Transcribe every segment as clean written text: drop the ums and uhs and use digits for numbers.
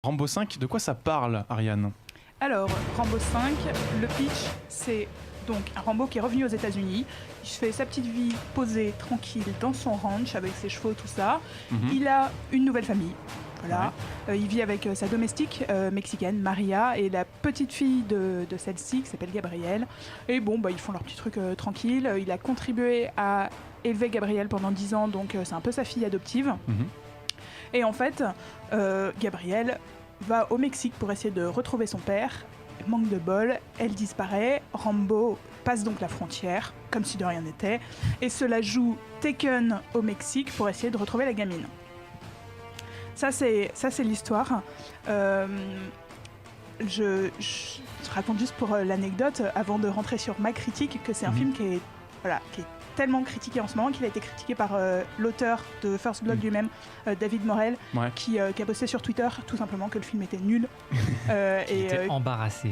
Rambo 5, de quoi ça parle, Ariane ? Alors, Rambo 5, le pitch, c'est donc un Rambo qui est revenu aux États-Unis. Il se fait sa petite vie posée, tranquille, dans son ranch, avec ses chevaux, tout ça. Il a une nouvelle famille. Voilà. Il vit avec sa domestique mexicaine, Maria, et la petite fille de celle-ci, qui s'appelle Gabrielle. Et bon, ils font leur petit truc tranquille. Il a contribué à élever Gabrielle pendant 10 ans, donc c'est un peu sa fille adoptive. Et en fait, Gabrielle va au Mexique pour essayer de retrouver son père. Manque de bol, elle disparaît. Rambo passe donc la frontière, comme si de rien n'était, et se la joue Taken au Mexique pour essayer de retrouver la gamine. Ça c'est l'histoire. Je raconte juste pour l'anecdote, avant de rentrer sur ma critique, que c'est un film qui est tellement critiqué en ce moment, qu'il a été critiqué par l'auteur de First Blood lui-même, David Morrell, qui a posté sur Twitter tout simplement que le film était nul. Il était embarrassé.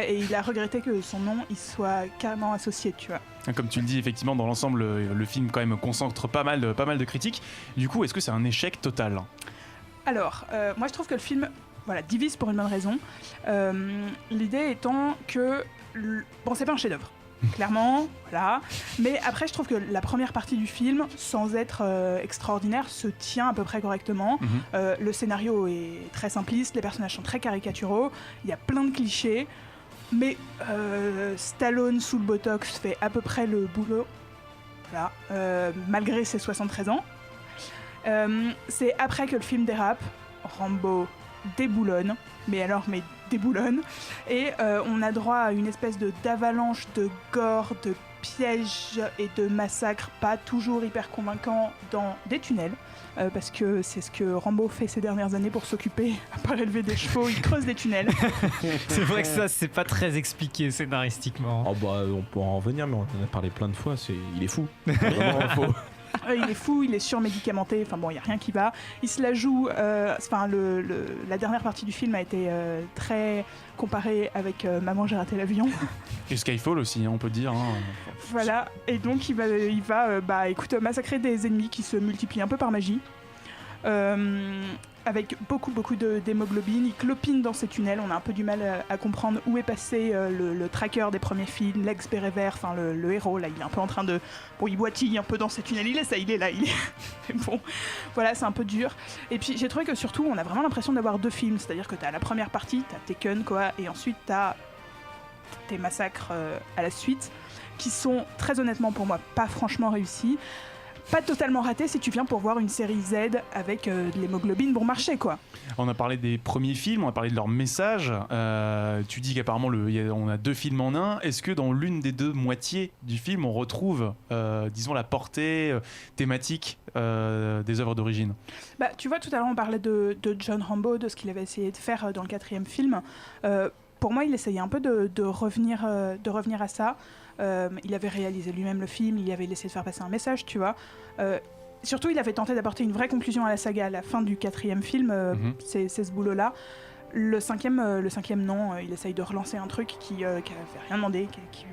Et il a regretté que son nom il soit carrément associé, tu vois. Comme tu le dis, effectivement, dans l'ensemble, le film quand même concentre pas mal de critiques. Du coup, est-ce que c'est un échec total ? Alors, moi je trouve que le film divise pour une bonne raison. L'idée étant que, c'est pas un chef-d'œuvre. Clairement, voilà. Mais après, je trouve que la première partie du film, sans être extraordinaire, se tient à peu près correctement. Le scénario est très simpliste, les personnages sont très caricaturaux, il y a plein de clichés, mais Stallone sous le botox fait à peu près le boulot, voilà, malgré ses 73 ans. C'est après que le film dérape, Rambo déboulonne, mais déboulonne, et on a droit à une espèce d'avalanche de gore, de pièges et de massacres pas toujours hyper convaincants dans des tunnels, parce que c'est ce que Rambo fait ces dernières années pour s'occuper, à part élever des chevaux, il creuse des tunnels. C'est vrai que ça, c'est pas très expliqué scénaristiquement. On pourra en revenir, mais on en a parlé plein de fois, il est fou. Vraiment faux. Il est fou, il est surmédicamenté, il n'y a rien qui va. Il se la joue, la dernière partie du film a été très comparée avec Maman j'ai raté l'avion. Et Skyfall aussi, on peut dire. Voilà, et donc il va massacrer des ennemis qui se multiplient un peu par magie. Avec beaucoup d'hémoglobine, il clopine dans ces tunnels, on a un peu du mal à comprendre où est passé le tracker des premiers films, l'ex béret vert, le héros, là il est un peu en train de... Bon, il boitille un peu dans ces tunnels, il est là. Mais bon, voilà, c'est un peu dur. Et puis j'ai trouvé que surtout, on a vraiment l'impression d'avoir deux films, c'est-à-dire que t'as la première partie, t'as Taken, quoi, et ensuite t'as tes massacres à la suite, qui sont très honnêtement pour moi pas franchement réussis. Pas totalement raté si tu viens pour voir une série Z avec de l'hémoglobine bon marché, quoi. On a parlé des premiers films, on a parlé de leur message. Tu dis qu'apparemment on a deux films en un. Est-ce que dans l'une des deux moitiés du film, on retrouve, disons, la portée thématique des œuvres d'origine ? Tu vois, tout à l'heure on parlait de John Rambo, de ce qu'il avait essayé de faire dans le 4e film. Pour moi, il essayait un peu de revenir à ça. Il avait réalisé lui-même le film, il avait essayé de faire passer un message, tu vois. Surtout, il avait tenté d'apporter une vraie conclusion à la saga à la fin du 4e film, c'est ce boulot-là. Le cinquième, non, il essaye de relancer un truc qui avait rien demandé, qui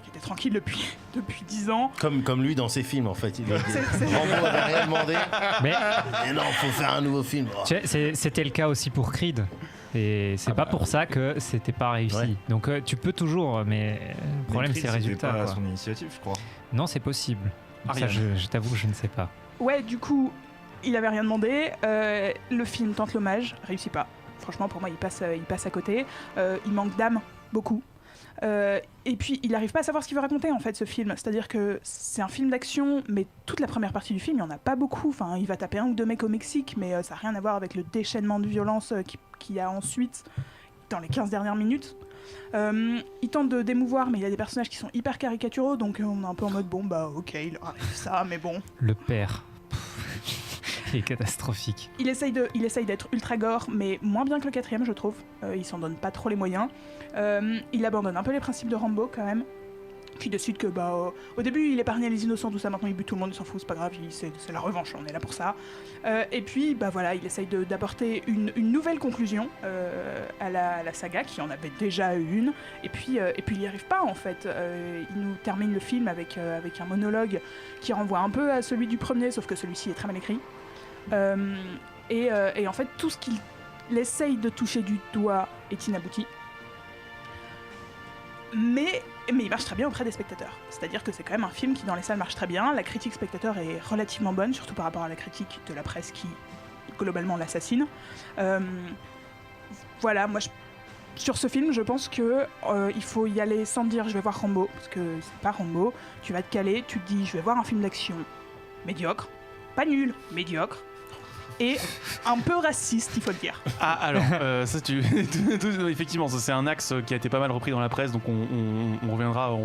était tranquille depuis 10 ans. Comme lui dans ses films, en fait. Rambo avait rien demandé. Mais non, faut faire un nouveau film. C'était le cas aussi pour Creed. Et c'est pas pour ça que c'était pas réussi. Ouais. Donc tu peux toujours, mais le problème c'est le résultat. C'était pas à son initiative, je crois. Non, c'est possible. Ça, je t'avoue, je ne sais pas. Ouais, du coup, il avait rien demandé. Le film tente l'hommage, réussit pas. Franchement, pour moi, il passe à côté. Il manque d'âme, beaucoup. Et puis, il n'arrive pas à savoir ce qu'il veut raconter, en fait, ce film. C'est-à-dire que c'est un film d'action, mais toute la première partie du film, il n'y en a pas beaucoup. Enfin, il va taper un ou deux mecs au Mexique, mais ça n'a rien à voir avec le déchaînement de violence qu'il y a ensuite, dans les 15 dernières minutes. Il tente de d'émouvoir, mais il y a des personnages qui sont hyper caricaturaux, donc on est un peu en mode, ok, il arrive ça, mais bon. Le père. Est catastrophique. Il essaye d'être ultra gore, mais moins bien que le 4e, je trouve. Il s'en donne pas trop les moyens. Il abandonne un peu les principes de Rambo, quand même. Puis de suite que, au début, il épargnait les innocents, tout ça. Maintenant, il bute tout le monde, il s'en fout, c'est pas grave. C'est la revanche, on est là pour ça. Et puis, il essaye d'apporter une nouvelle conclusion à la saga, qui en avait déjà une. Et puis, il n'y arrive pas, en fait. Il nous termine le film avec un monologue qui renvoie un peu à celui du premier, sauf que celui-ci est très mal écrit. Et en fait, tout ce qu'il il essaye de toucher du doigt est inabouti. Mais il marche très bien auprès des spectateurs. C'est-à-dire que c'est quand même un film qui dans les salles marche très bien. La critique spectateur est relativement bonne, surtout par rapport à la critique de la presse qui globalement l'assassine. Voilà, moi sur ce film, je pense que il faut y aller sans dire je vais voir Rambo, parce que c'est pas Rambo. Tu vas te caler, tu te dis je vais voir un film d'action médiocre, pas nul, médiocre. Et un peu raciste, il faut le dire. Ah, alors, ça, effectivement, ça, c'est un axe qui a été pas mal repris dans la presse, donc on reviendra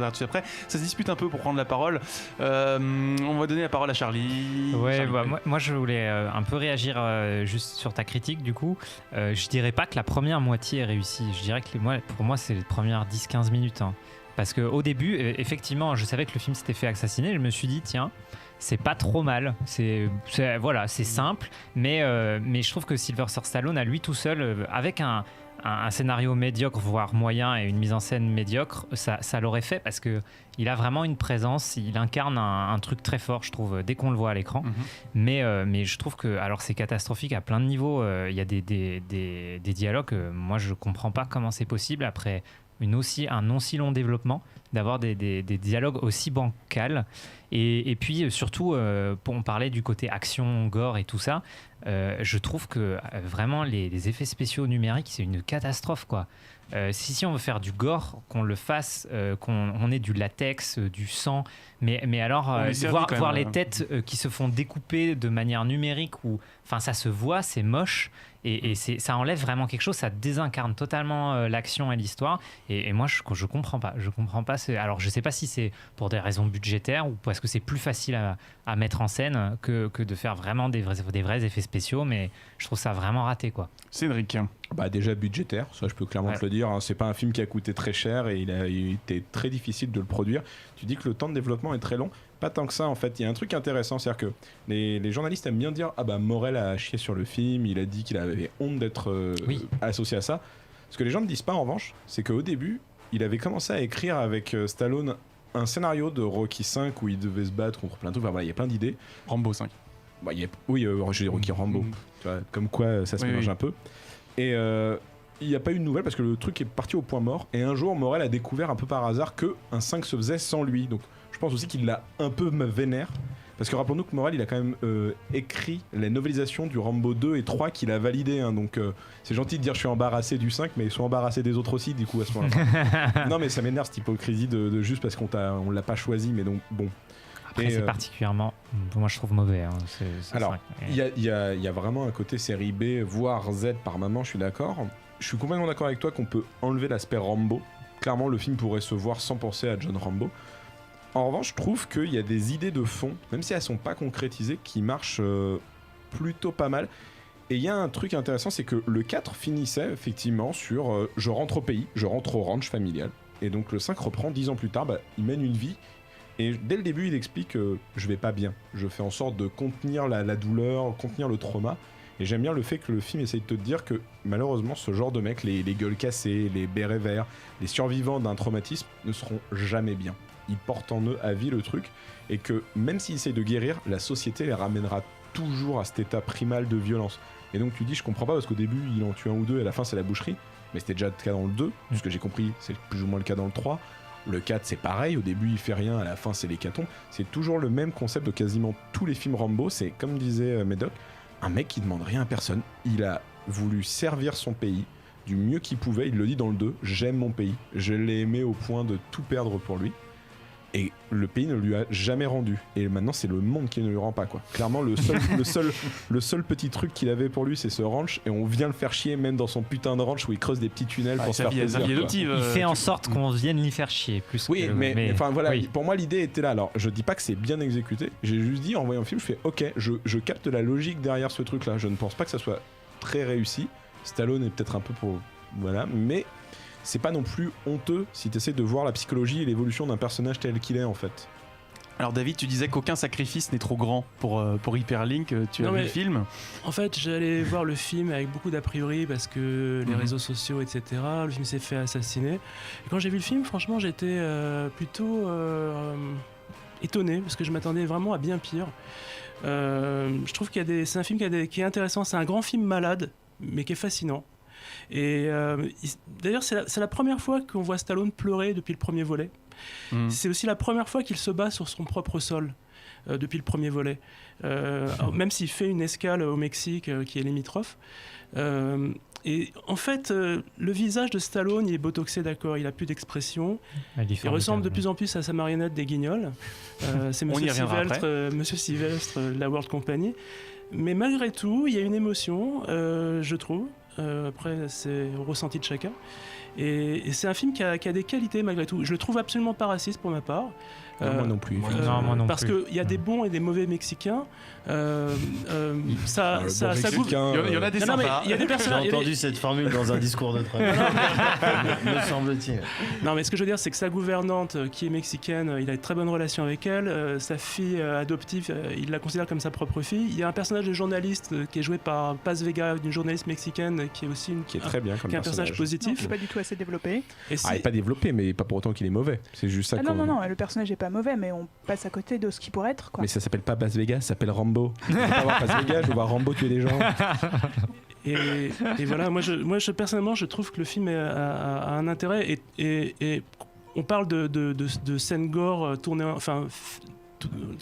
dessus après. Ça se dispute un peu pour prendre la parole. On va donner la parole à Charlie. Ouais, Charlie. Moi, je voulais un peu réagir juste sur ta critique, du coup. Je dirais pas que la première moitié est réussie. Je dirais que pour moi, c'est les premières 10-15 minutes. Hein. Parce qu'au début, effectivement, je savais que le film s'était fait assassiner. Je me suis dit, tiens, c'est pas trop mal, c'est simple, mais je trouve que Sylvester Stallone, à lui tout seul, avec un scénario médiocre, voire moyen, et une mise en scène médiocre, ça l'aurait fait, parce qu'il a vraiment une présence, il incarne un truc très fort, je trouve, dès qu'on le voit à l'écran. Mais je trouve que, alors c'est catastrophique à plein de niveaux, il y a des dialogues, moi je comprends pas comment c'est possible, après un non si long développement, d'avoir des dialogues aussi bancals. Et puis surtout, on parlait du côté action, gore et tout ça, je trouve que vraiment les effets spéciaux numériques, c'est une catastrophe, quoi. Si on veut faire du gore, qu'on le fasse, qu'on ait du latex, du sang, mais alors voir les têtes qui se font découper de manière numérique, enfin ça se voit, c'est moche. Et ça enlève vraiment quelque chose, ça désincarne totalement l'action et l'histoire. Et moi, je comprends pas. Alors, je sais pas si c'est pour des raisons budgétaires ou parce que c'est plus facile à mettre en scène que de faire vraiment des vrais effets spéciaux, mais je trouve ça vraiment raté, quoi. Cédric. Bah déjà budgétaire, ça je peux clairement te le dire. Hein. C'est pas un film qui a coûté très cher et il a été très difficile de le produire. Tu dis que le temps de développement est très long. Pas tant que ça en fait, il y a un truc intéressant, c'est-à-dire que les journalistes aiment bien dire ah bah Morel a chié sur le film, il a dit qu'il avait honte d'être associé à ça. Ce que les gens ne disent pas en revanche, c'est qu'au début, il avait commencé à écrire avec Stallone un scénario de Rocky 5 où il devait se battre contre plein de trucs, enfin, voilà, il y a plein d'idées. Rambo 5. Bah, j'ai dit Rocky Rambo, tu vois, comme quoi ça se mélange un peu. Et il n'y a pas eu de nouvelles parce que le truc est parti au point mort, et un jour Morel a découvert un peu par hasard qu'un 5 se faisait sans lui, donc je pense aussi qu'il l'a un peu vénère. Parce que rappelons-nous que Morel, il a quand même écrit la novélisation du Rambo 2 et 3 qu'il a validé. Hein, donc c'est gentil de dire je suis embarrassé du 5, mais ils sont embarrassés des autres aussi, du coup, à ce moment-là. Non, mais ça m'énerve cette hypocrisie de juste parce qu'on l'a pas choisi, mais donc bon. Après, c'est particulièrement, moi je trouve mauvais. Hein, alors, il y a vraiment un côté série B, voire Z par moment, je suis d'accord. Je suis complètement d'accord avec toi qu'on peut enlever l'aspect Rambo. Clairement, le film pourrait se voir sans penser à John Rambo. En revanche, je trouve qu'il y a des idées de fond, même si elles sont pas concrétisées, qui marchent plutôt pas mal. Et il y a un truc intéressant, c'est que le 4 finissait effectivement sur je rentre au pays, je rentre au ranch familial. Et donc le 5 reprend 10 ans plus tard, il mène une vie. Et dès le début, il explique je vais pas bien. Je fais en sorte de contenir la douleur, contenir le trauma. Et j'aime bien le fait que le film essaye de te dire que malheureusement, ce genre de mecs, les gueules cassées, les bérets verts, les survivants d'un traumatisme ne seront jamais bien. Ils portent en eux à vie le truc, et que même s'ils essayent de guérir, la société les ramènera toujours à cet état primal de violence. Et donc tu dis je comprends pas parce qu'au début il en tue un ou deux et à la fin c'est la boucherie, mais c'était déjà le cas dans le 2, ce que j'ai compris c'est plus ou moins le cas dans le 3. Le 4 c'est pareil, au début il fait rien, à la fin c'est l'hécatombe. C'est toujours le même concept de quasiment tous les films Rambo, c'est comme disait Médoc, un mec qui demande rien à personne, il a voulu servir son pays du mieux qu'il pouvait, il le dit dans le 2, j'aime mon pays, je l'ai aimé au point de tout perdre pour lui. Et le pays ne lui a jamais rendu. Et maintenant, c'est le monde qui ne lui rend pas, quoi. Clairement, le seul petit truc qu'il avait pour lui, c'est ce ranch. Et on vient le faire chier, même dans son putain de ranch où il creuse des petits tunnels pour se faire plaisir. Il fait en sorte qu'on vienne l'y faire chier. Plus oui, que mais enfin voilà, oui. Pour moi, l'idée était là. Alors, je dis pas que c'est bien exécuté. J'ai juste dit, en voyant le film, je fais ok, je capte la logique derrière ce truc-là. Je ne pense pas que ça soit très réussi. Stallone est peut-être un peu pour. Voilà, mais. C'est pas non plus honteux si tu essaies de voir la psychologie et l'évolution d'un personnage tel qu'il est en fait. Alors David, tu disais qu'aucun sacrifice n'est trop grand pour Hyperlink, tu as vu le film ? En fait, j'allais voir le film avec beaucoup d'a priori parce que les réseaux sociaux, etc. Le film s'est fait assassiner. Et quand j'ai vu le film, franchement, j'étais plutôt étonné parce que je m'attendais vraiment à bien pire. Je trouve c'est un film qui est intéressant, c'est un grand film malade. mais qui est fascinant. Et d'ailleurs, c'est la première fois qu'on voit Stallone pleurer depuis le premier volet. C'est aussi la première fois qu'il se bat sur son propre sol depuis le premier volet. Même s'il fait une escale au Mexique qui est limitrophe. Et en fait, le visage de Stallone, il est botoxé, d'accord, il a plus d'expression. Il ressemble de plus en plus à sa marionnette des Guignols. C'est Monsieur Sylvestre, la World Company. Mais malgré tout, il y a une émotion, je trouve. Après, c'est au ressenti de chacun. Et c'est un film qui a des qualités malgré tout. Je le trouve absolument pas raciste pour ma part. Moi non plus. Parce qu'il y a des bons et des mauvais Mexicains. Ça goûte. Il y en a des sympas. Il y a des personnes. J'ai entendu cette formule dans un discours de Trump. Me semble-t-il. Non, mais ce que je veux dire, c'est que sa gouvernante, qui est mexicaine, il a une très bonne relation avec elle. Sa fille adoptive, il la considère comme sa propre fille. Il y a un personnage de journaliste qui est joué par Paz Vega, une journaliste mexicaine, qui est aussi qui est très bien comme qui est un personnage positif. C'est pas du tout assez développé. Et il n'est pas développé, mais pas pour autant qu'il est mauvais. C'est juste ça. Non, le personnage est pas mauvais, mais on passe à côté de ce qui pourrait être, quoi. Mais ça s'appelle pas Paz Vega, ça s'appelle Rambo. Je veux pas voir Paz Vega, je veux voir Rambo tuer des gens. Et voilà, moi personnellement, je trouve que le film a un intérêt et on parle de scènes gore tournées,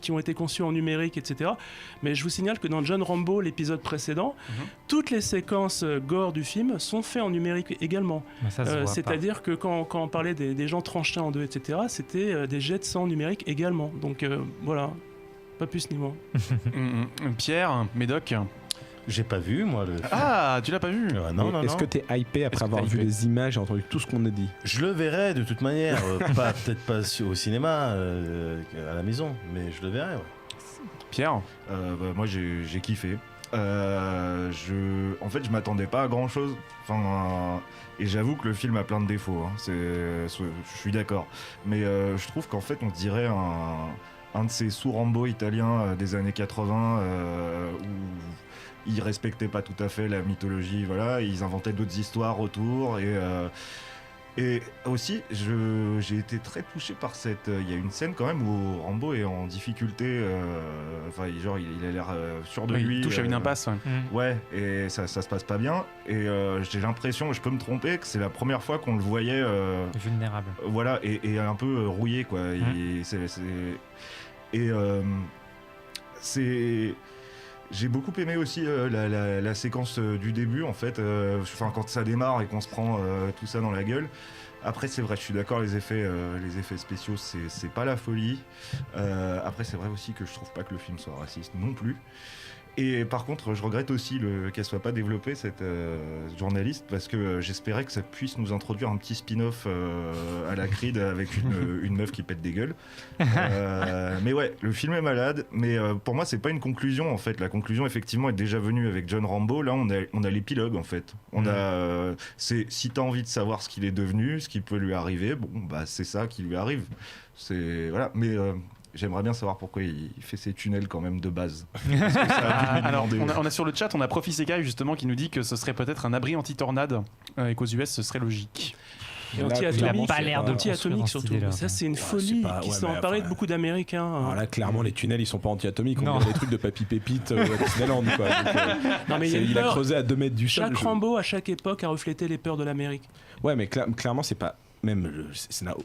qui ont été conçues en numérique, etc. Mais je vous signale que dans John Rambo, l'épisode précédent, toutes les séquences gore du film sont faites en numérique également. C'est-à-dire que quand on parlait des gens tranchés en deux, etc., c'était des jets de sang numérique également. Donc voilà, pas plus ni moins. Pierre, Médoc. J'ai pas vu, moi. Ah, tu l'as pas vu? Non. Est-ce que t'es hypé après avoir vu les images et entendu tout ce qu'on a dit? Je le verrai de toute manière. Peut-être pas au cinéma, à la maison, mais je le verrai. Ouais. Pierre? Moi, j'ai kiffé. En fait, je m'attendais pas à grand chose. Et j'avoue que le film a plein de défauts. Je suis d'accord. Mais je trouve qu'en fait, on dirait un de ces sous-Rambo italiens des années 80 où ils respectaient pas tout à fait la mythologie, voilà, ils inventaient d'autres histoires autour et aussi j'ai été très touché par il y a une scène quand même où Rambo est en difficulté, il a l'air sûr de lui. Il touche à une impasse. Ouais, et ça se passe pas bien et j'ai l'impression, je peux me tromper, que c'est la première fois qu'on le voyait vulnérable. Voilà, et un peu rouillé, quoi. J'ai beaucoup aimé aussi la séquence du début, en fait, quand ça démarre et qu'on se prend tout ça dans la gueule. Après, c'est vrai, je suis d'accord, les effets spéciaux, c'est pas la folie. Après, c'est vrai aussi que je trouve pas que le film soit raciste non plus. Et par contre, je regrette aussi qu'elle soit pas développée, cette journaliste, parce que j'espérais que ça puisse nous introduire un petit spin-off à la Creed avec une meuf qui pète des gueules. Mais ouais, le film est malade, mais pour moi, c'est pas une conclusion, en fait. La conclusion, effectivement, est déjà venue avec John Rambo. Là, on a l'épilogue, en fait. Si t'as envie de savoir ce qu'il est devenu, ce qui peut lui arriver, c'est ça qui lui arrive. Voilà, mais... J'aimerais bien savoir pourquoi il fait ces tunnels quand même de base. Alors, on a sur le chat, on a Profi Sekai justement qui nous dit que ce serait peut-être un abri anti-tornade et qu'aux US ce serait logique. Et anti-atomique, il a pas l'air de anti-atomique surtout. Ça, c'est une folie qui s'est emparée de beaucoup d'Américains. Alors là, clairement, les tunnels, ils sont pas anti-atomiques. On dirait des trucs de Papy Pépite à Disneyland, quoi. Non, mais il a creusé à 2 mètres du sol. Chaque Rambo, à chaque époque, a reflété les peurs de l'Amérique. Ouais, mais clairement, c'est pas...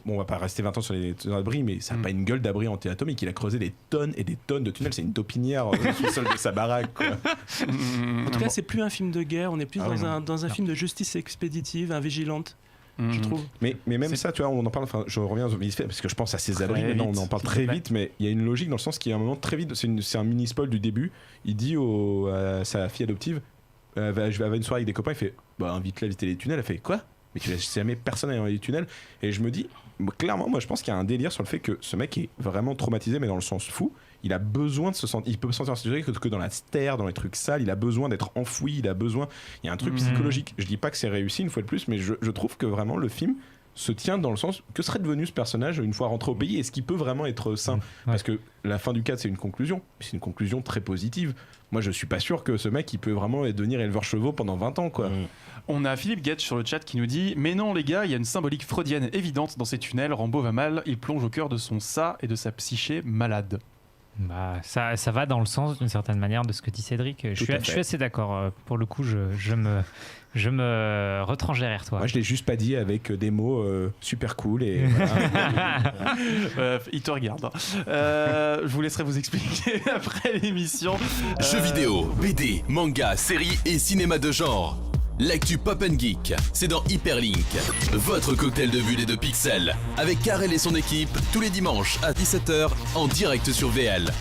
on va pas rester 20 ans sur les abris, mais ça n'a pas une gueule d'abri anti-atomique. Il a creusé des tonnes et des tonnes de tunnels. C'est une taupinière sous le sol de sa baraque, quoi. En tout cas, c'est plus un film de guerre. On est plus dans un film de justice expéditive, vigilante. Je trouve. Mais même ça, tu vois, on en parle. Enfin, je reviens vite fait parce que je pense à ces abris. Maintenant, on en parle très vite, mais il y a une logique dans le sens qu'il y a un moment très vite. C'est un mini spoil du début. Il dit à sa fille adoptive, je vais avoir une soirée avec des copains. Il fait, invite-la à visiter les tunnels. Elle fait quoi? Mais tu laisses jamais personne aller dans les tunnels. Et je me dis, clairement, moi je pense qu'il y a un délire sur le fait que ce mec est vraiment traumatisé, mais dans le sens fou. Il a besoin de se sentir, il peut se sentir en sécurité que dans la terre, dans les trucs sales. Il a besoin d'être enfoui. Il y a un truc psychologique. Je dis pas que c'est réussi une fois de plus, mais je trouve que vraiment le film se tient dans le sens que serait devenu ce personnage une fois rentré au pays. Est-ce qu'il peut vraiment être sain? Parce que la fin du cadre, c'est une conclusion. C'est une conclusion très positive. Moi, je suis pas sûr que ce mec, il peut vraiment devenir éleveur chevaux pendant 20 ans, quoi. On a Philippe Gage sur le chat qui nous dit: mais non les gars, il y a une symbolique freudienne évidente dans ces tunnels. Rambo va mal, il plonge au cœur de son ça et de sa psyché malade. Bah, ça va dans le sens d'une certaine manière de ce que dit Cédric. Je suis assez d'accord. Pour le coup, je me retranche derrière toi. Moi, je l'ai juste pas dit avec des mots super cool et voilà. Il te regarde. Je vous laisserai vous expliquer après l'émission. Jeux vidéo, BD, manga, séries et cinéma de genre. L'actu Pop & Geek, c'est dans Hyperlink, votre cocktail de bulles et de pixels, avec Karel et son équipe, tous les dimanches à 17h en direct sur VL.